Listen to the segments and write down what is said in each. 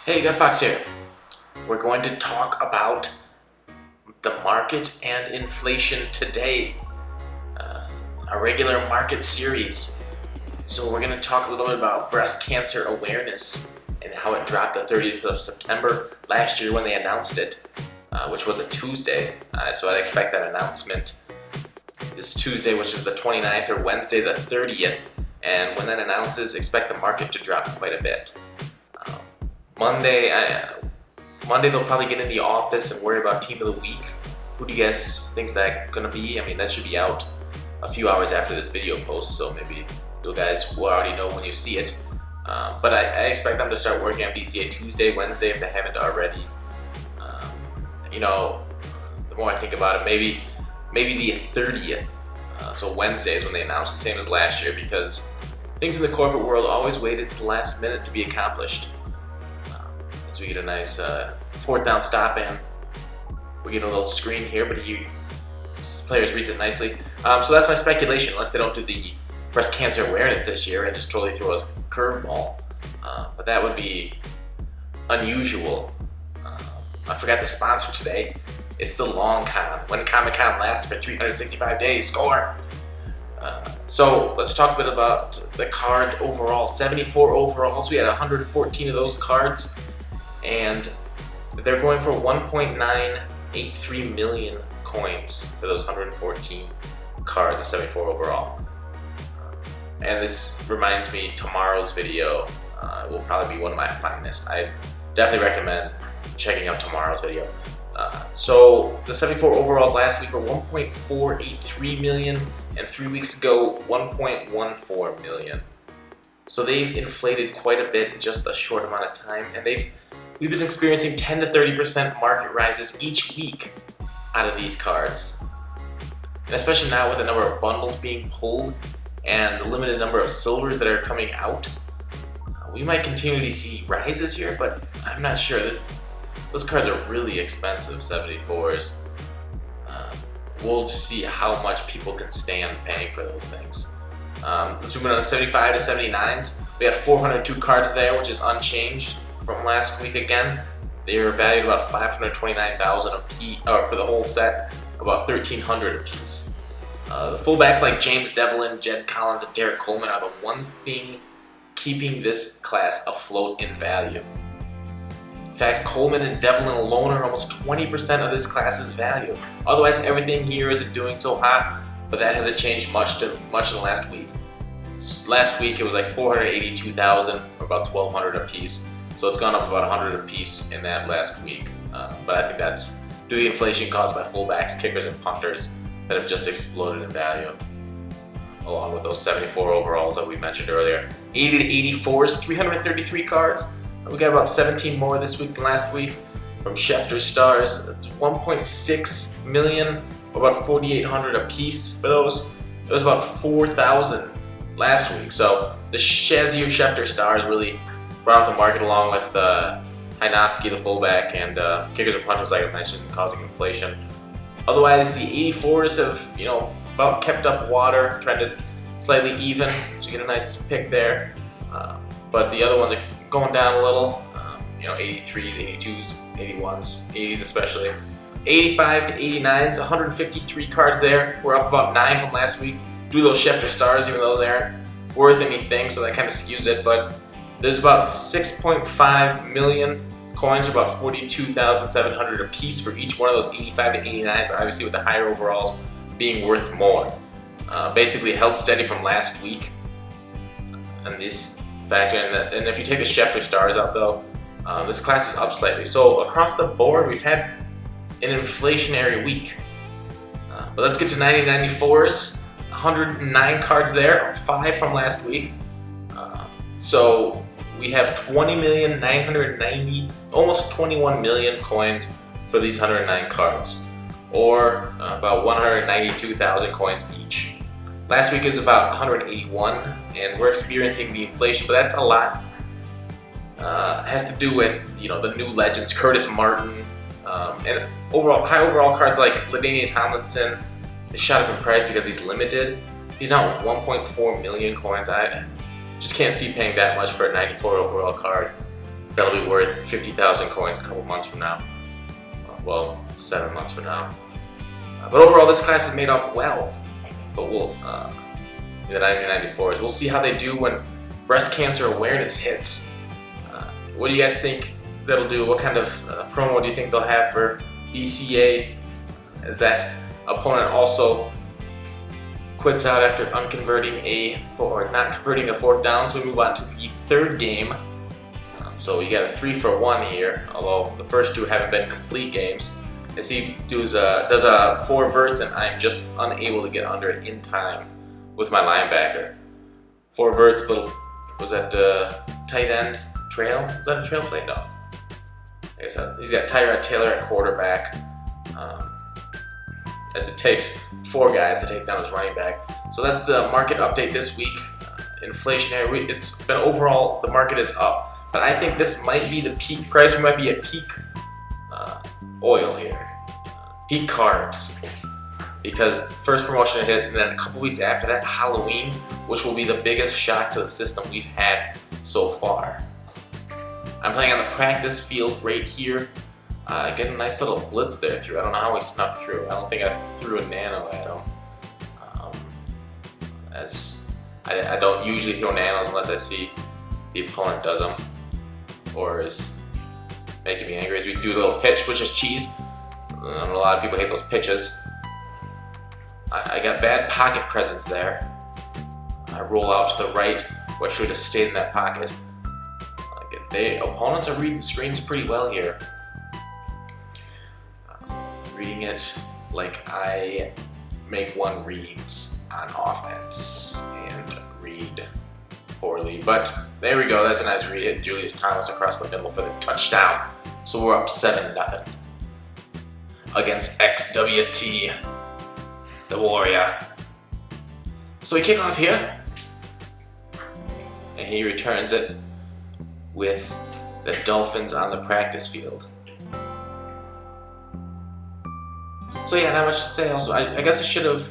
Hey, GutFoxx here. We're going to talk about the market and inflation today, a regular market series. So we're going to talk a little bit about breast cancer awareness and how it dropped the 30th of September last year when they announced it, which was a Tuesday. So I'd expect that announcement this Tuesday, which is the 29th, or Wednesday the 30th. And when that announces, expect the market to drop quite a bit. Monday they'll probably get in the office and worry about team of the week. Who do you guys think that's gonna be? I mean, that should be out a few hours after this video posts, so maybe you guys will already know when you see it. But I expect them to start working on BCA Tuesday, Wednesday if they haven't already. The more I think about it, maybe the 30th. So Wednesday is when they announced it, same as last year, because things in the corporate world always waited to the last minute to be accomplished. So we get a nice fourth down stop, and we get a little screen here, but players reads it nicely. So that's my speculation, unless they don't do the breast cancer awareness this year and just totally throw us a curveball. But that would be unusual. I forgot the sponsor today. It's the Long Con. When Comic Con lasts for 365 days, score! So let's talk a bit about the card overall. 74 overalls. We had 114 of those cards. And they're going for 1.983 million coins for those 114 cards, the 74 overall. And this reminds me, tomorrow's video will probably be one of my finest. I definitely recommend checking out tomorrow's video. So the 74 overalls last week were 1.483 million, and 3 weeks ago 1.14 million. So they've inflated quite a bit in just a short amount of time, and we've been experiencing 10 to 30% market rises each week out of these cards. And especially now with the number of bundles being pulled and the limited number of silvers that are coming out, we might continue to see rises here, but I'm not sure. Those cards are really expensive, 74s. We'll just see how much people can stand paying for those things. Let's move on to 75 to 79s. We have 402 cards there, which is unchanged from last week again. They were valued about 529,000 a piece, or for the whole set, about 1,300 a piece. The fullbacks like James Devlin, Jed Collins, and Derek Coleman are the one thing keeping this class afloat in value. In fact, Coleman and Devlin alone are almost 20% of this class's value. Otherwise, everything here isn't doing so hot, but that hasn't changed much in the last week. Last week it was like 482,000, or about 1,200 a piece. So it's gone up about 100 a piece in that last week. But I think that's due to the inflation caused by fullbacks, kickers, and punters that have just exploded in value, along with those 74 overalls that we mentioned earlier. 80 to 84s, 333 cards. We got about 17 more this week than last week from Schefter Stars. It's 1.6 million, or about 4,800 a piece for those. It was about 4,000 last week. So the Shazier Schefter Stars really brought up the market, along with Hynoski, the fullback, and kickers and punters, like I mentioned, causing inflation. Otherwise, the 84s have, about kept up water, trended slightly even, so you get a nice pick there. But the other ones are going down a little. 83s, 82s, 81s, 80s especially. 85 to 89s, 153 cards there. We're up about 9 from last week. Do those Schefter Stars, even though they aren't worth anything, so that kind of skews it. But there's about 6.5 million coins, or about 42,700 a piece for each one of those 85 to 89s, obviously with the higher overalls being worth more. Basically held steady from last week. And this factor in that, and if you take the Schefter Stars out though, this class is up slightly. So across the board, we've had an inflationary week. But let's get to 90-94s. 109 cards there, up 5 from last week. So we have 20,990,000, almost 21 million coins for these 109 cards, or about 192,000 coins each. Last week it was about 181, and we're experiencing the inflation, but that's a lot. It has to do with the new legends, Curtis Martin, and high overall cards like LaDainian Tomlinson. They shot up in price because he's limited. He's now 1.4 million coins. I just can't see paying that much for a 94 overall card. that'll be worth 50,000 coins a couple months from now. Well, 7 months from now. But overall, this class is made off well. But we'll, the 1994s, we'll see how they do when breast cancer awareness hits. What do you guys think that'll do? What kind of promo do you think they'll have for BCA? As that opponent also quits out after not converting a 4th down, so we move on to the 3rd game. So you got a 3-for-1 here, although the first 2 haven't been complete games. As he does a 4 verts, and I'm just unable to get under it in time with my linebacker. 4 verts, little, was that tight end trail? Was that a trail play? No. I guess he's got Tyrod Taylor at quarterback. As it takes 4 guys to take down his running back. So that's the market update this week. Inflationary, it's been overall, the market is up. But I think this might be the peak price. We might be at peak oil here. Peak carbs. Because first promotion hit, and then a couple weeks after that, Halloween, which will be the biggest shock to the system we've had so far. I'm playing on the practice field right here. Getting a nice little blitz there through. I don't know how he snuck through. I don't think I threw a nano at him. As I don't usually throw nanos unless I see the opponent does them or is making me angry. As we do a little pitch, which is cheese. A lot of people hate those pitches. I got bad pocket presence there. I roll out to the right, where I should have stayed in that pocket. Opponents are reading screens pretty well here. Reading it like I make one reads on offense and read poorly. But there we go, that's a nice read hit. Julius Thomas across the middle for the touchdown. So we're up 7-0 against XWT, the Warrior. So we kick off here, and he returns it with the Dolphins on the practice field. So yeah, not much to say. Also, I guess I should have,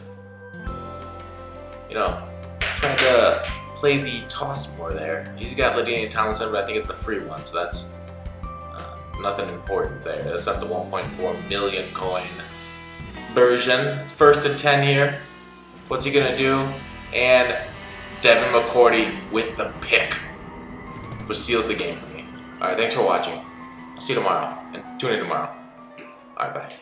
tried to play the toss more there. He's got LaDainian Tomlinson, but I think it's the free one, so that's nothing important there. That's not the 1.4 million coin version. It's 1st and 10 here. What's he gonna do? And Devin McCourty with the pick, which seals the game for me. All right, thanks for watching. I'll see you tomorrow, and tune in tomorrow. All right, bye.